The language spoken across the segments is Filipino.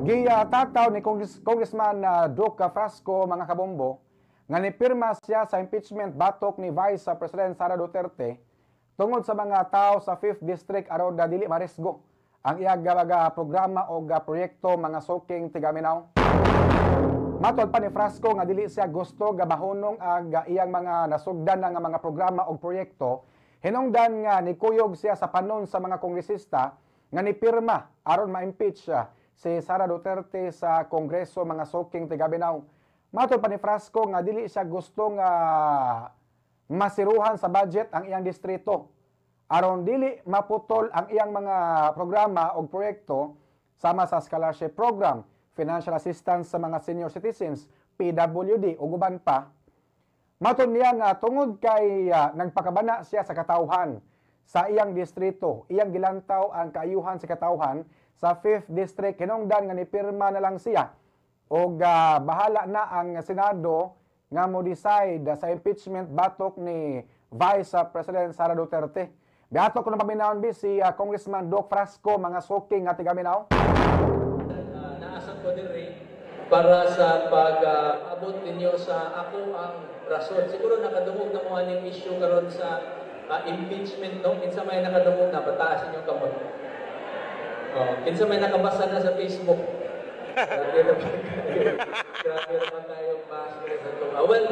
Tataw ni Congressman Duque Frasco, mga kabombo, nga nipirma siya sa impeachment batok ni Vice President Sara Duterte tungod sa mga tao sa 5th District aron dili marisgo ang iyang programa o proyekto mga soking tigaminaw. Matod pa ni Frasco nga dili siya gusto gabahonong ang iyang mga nasugdan nga mga programa o proyekto, hinungdan nga nikuyog siya sa panon sa mga kongresista nga nipirma aron ma-impeach siya si Sara Duterte sa Kongreso mga soking tigaminaw. Matod pa ni Frasco nga dili siya gusto nga masiruhan sa budget ang iyang distrito aron dili maputol ang iyang mga programa o proyekto sama sa scholarship program, financial assistance sa mga senior citizens, PWD ug uban pa. Matod niya nga tungod kay nagpakabana siya sa katawhan sa iyang distrito, iyang gilantaw ang kaayuhan sa katawhan sa 5th District, hinungdan nga nipirma na lang siya o bahala na ang Senado nga mo decide sa impeachment batok ni Vice President Sara Duterte. Biatok ko na paminawon si Congressman Duque Frasco, mga soking nga tigaminaw. Naasang ko din rin para sa pag-abot ninyo sa ako ang rason. Siguro nakadungog na mo aning issue karon sa impeachment, no? Kinsa may nakadungog na, pataasin yung kamot. Kinsa may nakabasa na sa Facebook. Grabe naman tayo basket sa ito. Well,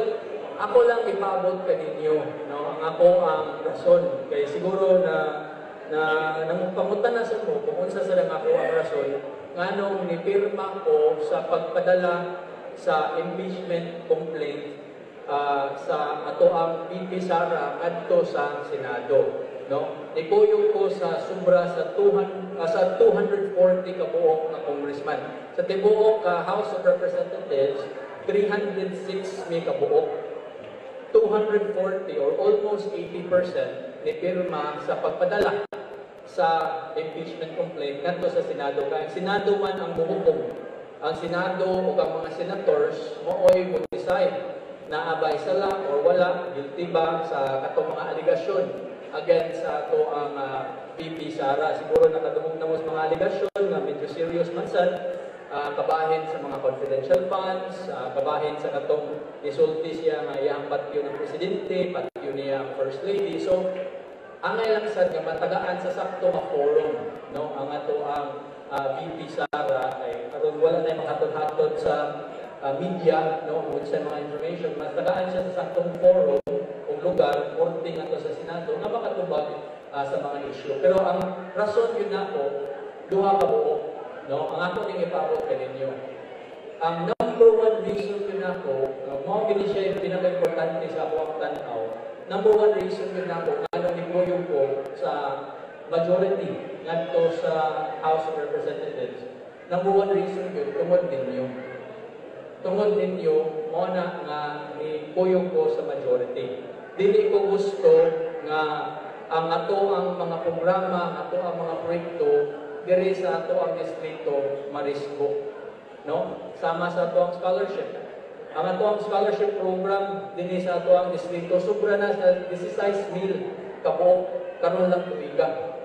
ako lang ipabot ka ninyo. No? Ang ako ang rason. Kaya siguro na nang pangutan na sa mo, kung unsa sa lang ako ang rason, nganong nipirma ko sa pagpadala sa impeachment complaint sa ato ang VP Sara adto sa Senado. No? Nikuyog ko sa sobra sa 240 kabuok na congressman. Sa tibuok House of Representatives, 306 may kabuok. 240 or almost 80% ni pirma sa pagpadala sa impeachment complaint ngadto sa Senado. Kaya Senado man ang muhubog. Ang Senado o ang mga senators mooy mo decide na abay sala or wala, guilty ba sa katong mga aligasyon against sa ato ang VP Sara. Siguro nakadungog na mo sa mga aligasyon na medyo serious man sad, kabahin sa mga confidential funds, kabahin sa katong isulti siya nga iyang patyo ng presidente, patyo niya ang first lady. So, angay lang sad nga matagaan sa sakto nga forum, no? Ang ato ang VP Sara ay aron wala na makahatod-hatod sa media, no, with sa mga information, mas tagaan siya sa saktong forum o lugar, porting ato sa Senado, nga makatubag sa mga issue. Pero ang rason yun ako, duha ka buo, no, ang ako ning ipabot ka ninyo. Ang number one reason yun ako, mga gini siya yung pinaka-importante sa ako ang tanaw, number one reason yun ako, nga nipuyong ko sa majority ngadto sa House of Representatives. Number one reason yun, tungod ninyo. Tungod ninyo, muna nga ipuyong ko sa majority. Dili ko gusto nga ang ato ang mga programa, ang ato ang mga proyekto, diri sa ato ang distrito marisgo. No? Sama sa ato ang scholarship. Ang ato ang scholarship program, diri sa ato ang distrito, sobra na sa 16,000 kabuok karon lang tuiga.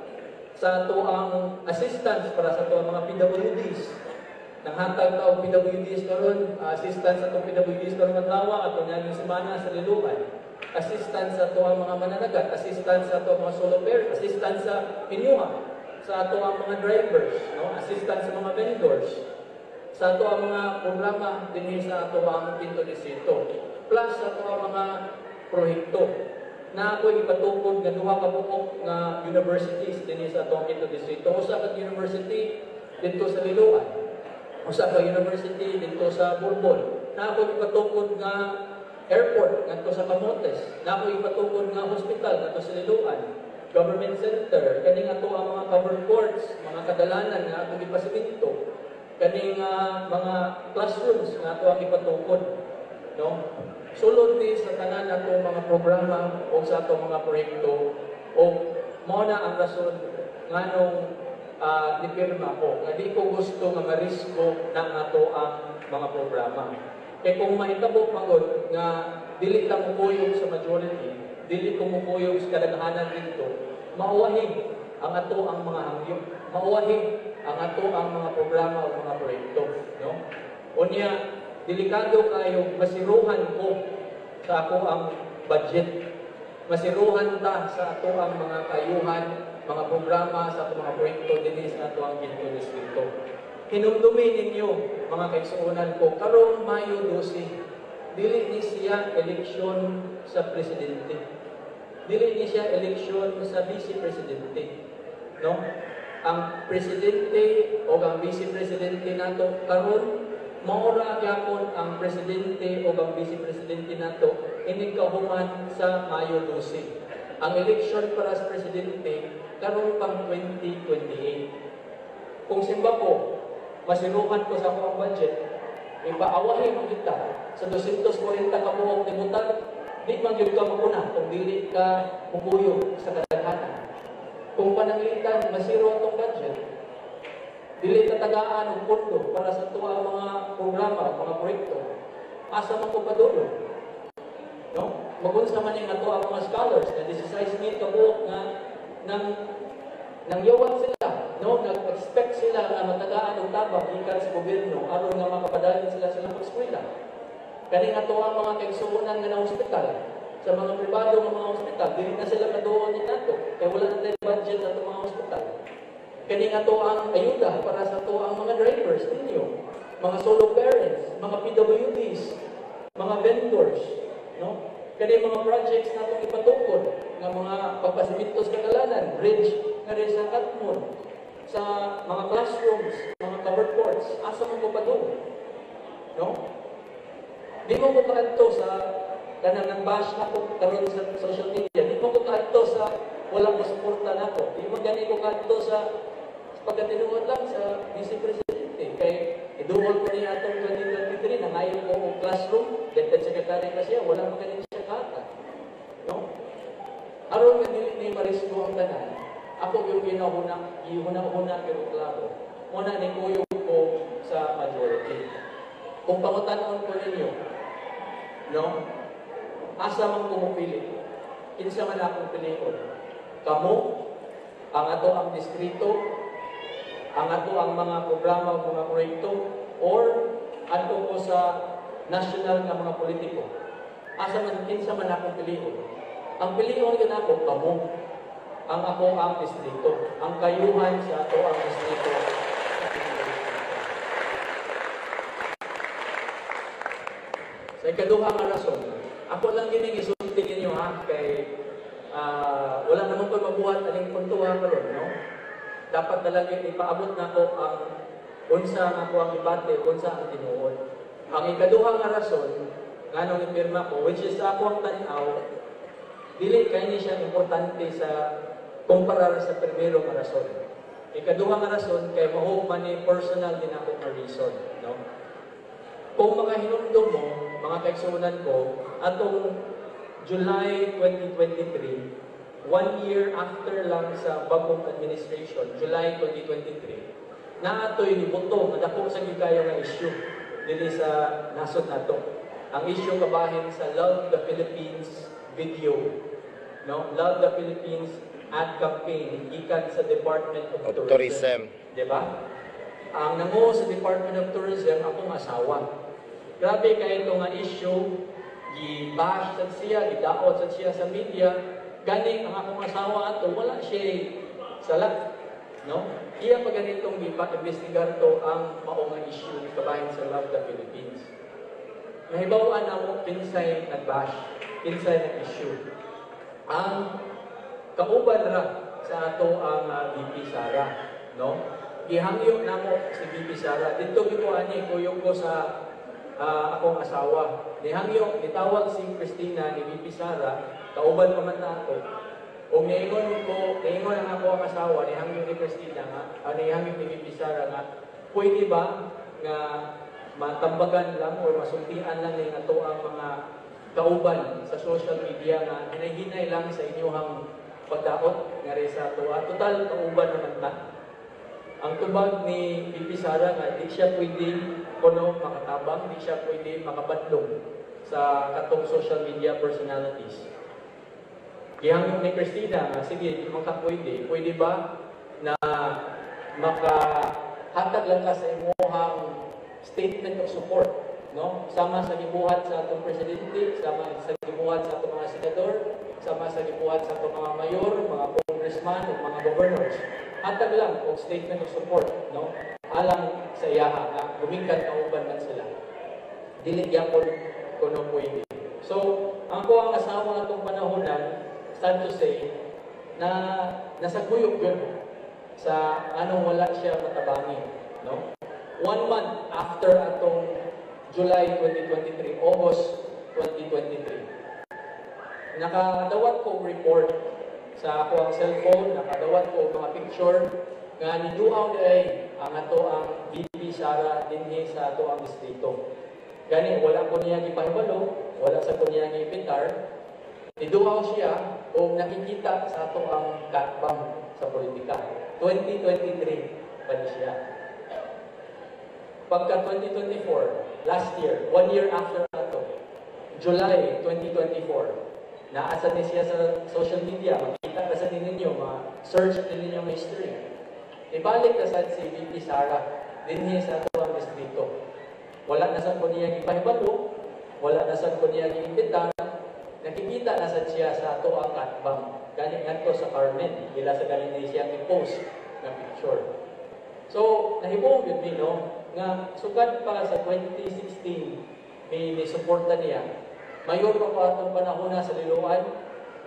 Sa ato ang assistance para sa ato ang mga PWDs, nanghatag ta og PWDs karon, assistance sa atong PWDs karon adlaw ato nang semana sa liluan. Assistance sa ato ang mga mananagat, assistance sa ato ang mga solo parent, assistance sa inyuha, sa ato ang mga drivers, no? Assistance sa mga vendors, sa ato ang mga programa dinhi sa ato ang Quinto Distrito, plus sa ato ang mga proyekto na ako ipatukod nga duha ka buok nga universities dinhi sa ato ang Quinto Distrito. Usa ka university dito sa Liloan, usa ka university dito sa Bourbon, na ako ipatukod nga airport ngadto sa Camotes, na ako ipatukod nga hospital ngadto sa Liloan, government center, kaning ato ang mga covered courts, mga kadalanan nga ato ipasiminto, kaning mga classrooms nga ato ang ipatukod, no? Sulod ni sa tanan nato mga programa o sa ato mga proyekto o mao na ang rason nganong nipirma ko, nga di ko gusto nga marisko ng ato ang mga programa. Kaya kung mahitabo pagod nga dili ta mukuyog sa majority, dili ko mukuyog sa kadaghanan dito, mauwahin ang ato ang mga hangyo, mauwahin ang ato ang mga programa o mga proyekto. Unya, delikado kayo, masiruhan ko sa ako ang budget. Masiruhan ta sa ato ang mga kayuhan, mga programa, sa ato mga proyekto din sa ato ang Ginto Distrito. Hinumdumi ninyo, mga kaigsuunan ko, karong Mayo 12, dili ni siya eleksyon sa presidente. Dili ni siya eleksyon sa vice-presidente. No? Ang presidente o ang vice-presidente nato karon maura gyapon ang presidente o ang vice-presidente nato inigkahuman sa Mayo 12. Ang eleksyon para sa presidente karon pang 2028. Kung simba ko, masinuhan ko sa akong budget, ipaawahin mo kita sa 240 ka buong tibutan, di man gyud ka makuna kung dili ka mubuyo sa kadaghanan. Kung pananglitan, masiro itong budget, dili tatagaan ang pondo para sa tuwa mga programa, mga proyekto, asa man ko padulo. No? Magunsa man yung ato ang mga scholars na 16,000 kabuok nga nang yawan sila, no? Nag-expect sila na matagaan ang tabang ikan sa gobyerno aron nga makapadalin sila sa eskwela. Kani ato ang mga kaigsuonan nga na hospital, sa mga pribado ng mga hospital, dili na sila kaduon ni nato, kaya wala na tayo budget sa mga hospital. Kani ato ang ayuda para sa ato ang mga drivers ninyo, mga solo parents, mga PWDs, mga vendors, no? Kani mga projects natong ipatukod nga mga pagpasimento sa kagalanan, bridge nga rin sa Katmon, sa mga classrooms, mga covered courts, asa mo ko pa doon? No? Di mo ko kaadto sa kanang nang bash na ko karon sa social media, di mo ko kaadto sa walang suporta na ko. Di mo gani ko kaadto sa pagkatinuod lang sa Vice Presidente. Kay iduol ko niya atong 2023 na ngayon ko ang classroom, Deputy Secretary na siya, wala mo ganito siya kata. No? Aron nga dili ni marisko ang tanan. Ako yung ihuna-huna pero klaro. Muna ni kuyo ko sa majority. Kung pangutanon ko ninyo, no? Asa man ko mupili? Kinsa man akong pilion? Kamo, ang ato ang distrito, ang ato ang mga programa o mga proyekto, or ato ko sa national nga mga politiko. Asa man, kinsa man akong pilion? Ang pilion yun ako, kamo. Ang ako ang distrito. Ang kayuhan sa ato ang distrito. Sa ikaduha nga rason, ako lang gining isulti ninyo ha, kay wala naman ko mabuhat aning puntuha karon, no? Dapat na lang yung ipaabot na ko ang unsa nga ko ang ibate, unsa ang tinuod. Ang ikaduha nga rason, nga nung ipirma ko, which is ako ang tanaw, dili kay ni siya importante sa kumparar sa primero nga rason. Ikaduha nga rason, kay mahog man ni personal din ako nga reason, no? Kung mga hinumdum mo, mga kaigsuunan ko, atong July 2023, 1 year after lang sa bagong administration, July 2023, naatoy ni Buto, nadako sa gigayo nga issue dili sa nasod nato. Ang issue kabahin sa Love the Philippines video, no? Love the Philippines ad campaign ikan sa Department of Tourism. Diba? Ang nanguho sa Department of Tourism, akong asawa. Grabe kayo ito nga issue, gi-bash sa siya, gidaot sa siya sa media, gani ang akong asawa ato, wala siya sala. No? Iya pa ganitong ipa-investigar to ang maong issue kabahin sa Love the Philippines. Nahibawaan ako, kinsay nag-bash, kinsay nag-issue. Ang kauban ra sa ato ang VP Sara, no? Gihangyo na mo si VP Sara. Dito gikuha ni kuyo ko sa akong asawa. Nihangyo, nitawag si Christina ni VP Sara, kauban pa man na ako. O niingon ang ako ang asawa, nihangyo ni Christina nga, nihangyo ni VP Sara nga, pwede ba nga matambagan lang o masultian lang ng ato ang mga kauban sa social media nga hinay-hinay lang sa inyong pagdaot nga rin sa ato. Total, kauban naman ta. Ang tubag ni VP Sara nga, di siya pwede makatabang, di siya pwede makabadlong sa katong social media personalities. Gihangyo ni Christina nga, sige, di man ka pwede ba na makahatag lang ka sa imuhang statement of support, no? Sama sa gibuhat sa atong presidente, sama sa gibuhat sa atong mga senador, sama sa gibuhat sa atong mga mayor, mga congressman, ug mga governors. Hatag lang og statement of support, no? Alang sa iyaha nga gumikan na uban man sila. Dili gyapon kuno pwede. So, ang ko ang asawa atong panahonan, sad to say, na nasaguyok yun sa anong wala siya matabangin, no? 1 month after atong July 2023, August 2023, nakadawat ko report sa ako ang cellphone, nakadawat ko mga picture nga niduaw ay ang ato ang VP Sara dinhi sa ato ang distrito. Gani wala ko niya gipahibalo, wala sa ko niya gipitar. Niduaw siya o nakikita sa ato ang katbang sa politika. 2023 pa siya. Pagka 2024, last year, 1 year after ato, July 2024, naasa ni siya sa social media, makita ka sa ninyo, ma-search ninyo yung history. Ibalik na sa si VP Sara, dinhi sa ato ang distrito. Wala na sa ko niya gipahibalo, wala na sa ko niya giimbitan, nakikita na sa siya sa ato ang katbang. Galing ngadto sa Carmen, ila sa galing siya i-post na picture. So, nahibong yun no, nga sugad pa sa 2016 may suporta niya. Mayor pa pa itong panahon na sa Liloan.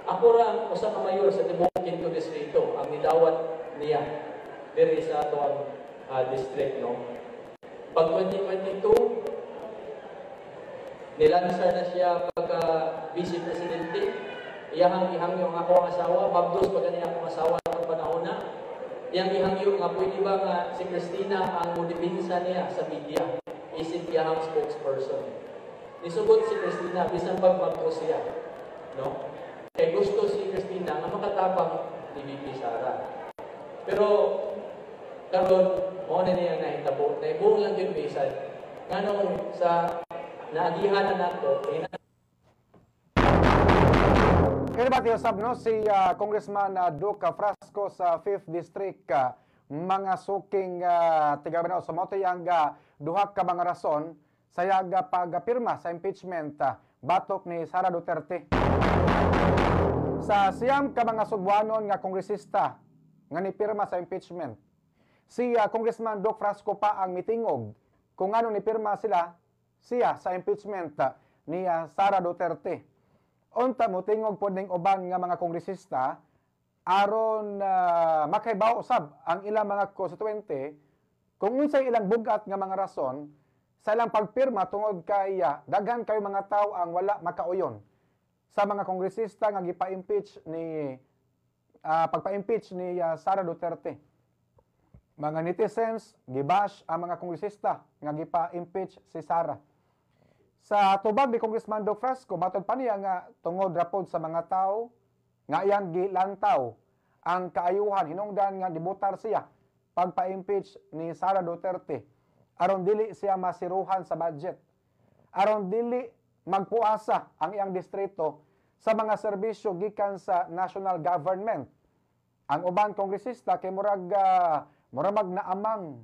Ako ra usa ka mayor sa tibuok Quinto Distrito ang nidawat niya diri sa ato ang district, no. Pag 2022 nilansar na siya pagka vice presidente. Iyang ihangyo nga ako ang asawa, babdos pa ganyan akong asawa ng panahon na. Iyang ihangyo nga pwede ba nga si Cristina ang mudipinsa niya sa media. Isip iyang spokesperson. Nisugod si Cristina, bisan pag babdos siya. No? Kaya gusto si Cristina nga makatabang ni VP Sara. Pero, karon mo na niya nahitabo. Naibong lang yun bisan. Nganong sa naagihan na nato, Kaya ba tiyosab no, si Congressman Duca Frasco sa 5th District, mga suking tigaminaw sa moto yang duha ka mga rason sa yaga pagpirma sa impeachment batok ni Sara Duterte. Sa siyam ka mga Sugbuanon nga kongresista nga nipirma sa impeachment, si Congressman Duc Frasco pa ang mitingog kung ano nipirma siya sa impeachment ni Sara Duterte. Unta mo tingog po ning uban nga mga kongresista aron makaibaw usab ang ilang mga konstituente kung unsay ilang bugat nga mga rason sa ilang pagpirma tungod kay daghan kayo mga tao ang wala makauyon sa mga kongresista nga gipa-impeach ni pagpa-impeach ni Sara Duterte. Mga netizens gibash ang mga kongresista nga gipa-impeach si Sara. Sa tubag ni Congressman Duc Frasco, matod pa niya nga tungod rapod sa mga tao nga iyang gilantaw ang kaayuhan hinungdan nga dibutar siya pagpa-impeach ni Sara Duterte aron dili siya masiruhan sa budget, aron dili magpuasa ang iyang distrito sa mga serbisyo gikan sa national government. Ang uban kongresista kay murag naamang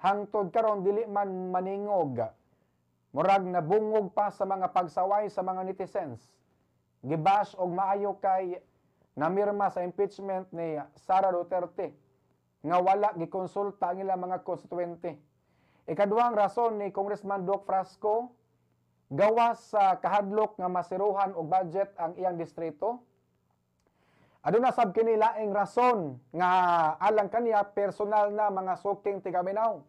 hangtod karon dili man maningog. Murag nabungog pa sa mga pagsaway sa mga netizens. Gibash og maayo kay namirma sa impeachment ni Sara Duterte nga wala gikonsulta ang ilang mga konstituente. Ikaduhang rason ni Congressman Duc Frasco, gawas sa kahadlok nga masiruhan og budget ang iyang distrito. Aduna sab kini laing rason nga alang kaniya personal na mga suking tigaminaw.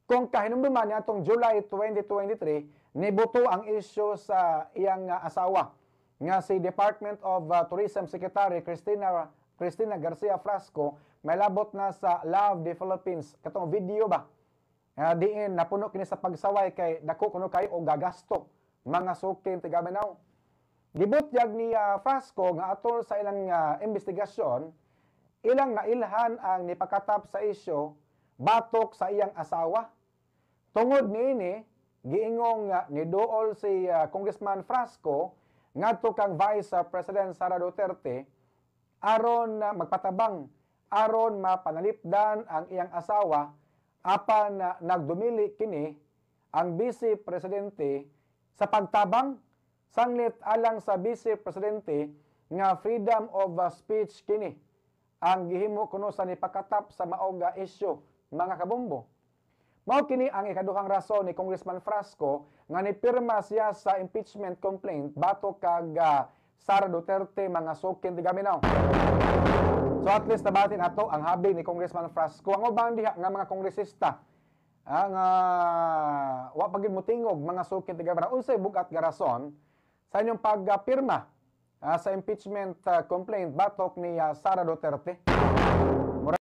Kung kahinumduman niya itong July 2023, nibuto ang issue sa iyang asawa nga si Department of Tourism Secretary Cristina Garcia Frasco, may labot na sa Love the Philippines. Katong video ba? Diin napuno kini sa pagsaway kay dako kuno kayo o gagasto mga suking tigaminaw. Gibutyag ni Frasco nga atol sa ilang investigasyon, ilang nailhan ang nipakatap sa issue batok sa iyang asawa. Tungod niini, giingong niduol si Congressman Frasco ngadto kang Vice President Sara Duterte aron magpatabang, aron mapanalipdan ang iyang asawa apan na nagdumili kini ang Vice Presidente sa pagtabang sanglit alang sa Vice Presidente nga freedom of speech kini ang gihimo kuno sa nipakatap sa maoga isyu mga kabombo. Mao kini ang ikaduhang rason ni Congressman Frasco nga nipirma siya sa impeachment complaint batok kag Sara Duterte mga sukin di gaminaw. So at least nabatin ato ang habi ni Congressman Frasco. Ang ubang diha nga mga kongresista ang wa pagid motingog mga sukin di gaminaw unsay bugat nga rason sa inyong pagpirma sa impeachment complaint batok ni Sara Duterte.